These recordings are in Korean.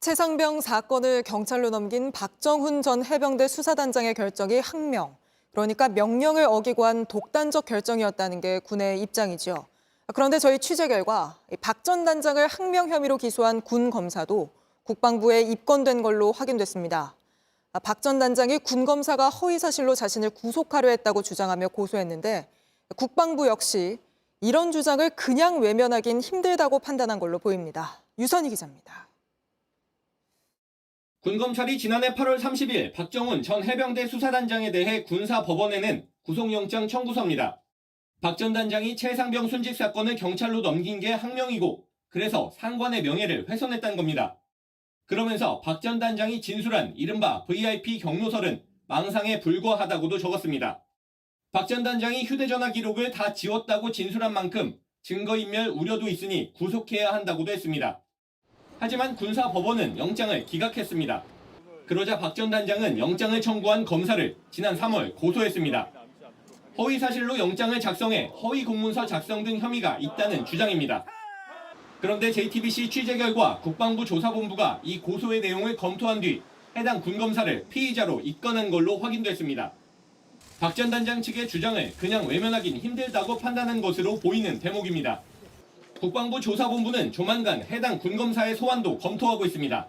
최상병 사건을 경찰로 넘긴 박정훈 전 해병대 수사단장의 결정이 항명, 그러니까 명령을 어기고 한 독단적 결정이었다는 게 군의 입장이죠. 그런데 저희 취재 결과 박 전 단장을 항명 혐의로 기소한 군 검사도 국방부에 입건된 걸로 확인됐습니다. 박 전 단장이 군 검사가 허위 사실로 자신을 구속하려 했다고 주장하며 고소했는데 국방부 역시 이런 주장을 그냥 외면하긴 힘들다고 판단한 걸로 보입니다. 유선희 기자입니다. 군검찰이 지난해 8월 30일 박정훈 전 해병대 수사단장에 대해 군사법원에 낸 구속영장 청구서입니다. 박 전 단장이 최상병 순직 사건을 경찰로 넘긴 게 항명이고 그래서 상관의 명예를 훼손했다는 겁니다. 그러면서 박 전 단장이 진술한 이른바 VIP 경로설은 망상에 불과하다고도 적었습니다. 박 전 단장이 휴대전화 기록을 다 지웠다고 진술한 만큼 증거인멸 우려도 있으니 구속해야 한다고도 했습니다. 하지만 군사법원은 영장을 기각했습니다. 그러자 박 전 단장은 영장을 청구한 검사를 지난 3월 고소했습니다. 허위 사실로 영장을 작성해 허위 공문서 작성 등 혐의가 있다는 주장입니다. 그런데 JTBC 취재 결과 국방부 조사본부가 이 고소의 내용을 검토한 뒤 해당 군검사를 피의자로 입건한 걸로 확인됐습니다. 박 전 단장 측의 주장을 그냥 외면하긴 힘들다고 판단한 것으로 보이는 대목입니다. 국방부 조사본부는 조만간 해당 군검사의 소환도 검토하고 있습니다.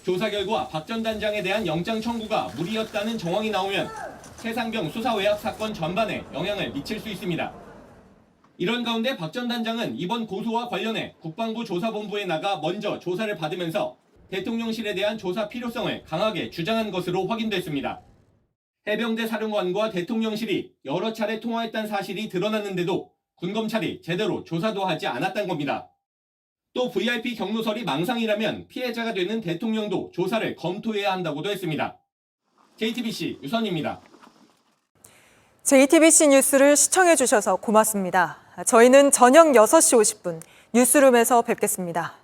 조사 결과 박 전 단장에 대한 영장 청구가 무리였다는 정황이 나오면 최상병 수사 외압 사건 전반에 영향을 미칠 수 있습니다. 이런 가운데 박 전 단장은 이번 고소와 관련해 국방부 조사본부에 나가 먼저 조사를 받으면서 대통령실에 대한 조사 필요성을 강하게 주장한 것으로 확인됐습니다. 해병대 사령관과 대통령실이 여러 차례 통화했다는 사실이 드러났는데도 군검찰이 제대로 조사도 하지 않았던 겁니다. 또 VIP 경로설이 망상이라면 피해자가 되는 대통령도 조사를 검토해야 한다고도 했습니다. JTBC 유선입니다. JTBC 뉴스를 시청해 주셔서 고맙습니다. 저희는 저녁 6시 50분 뉴스룸에서 뵙겠습니다.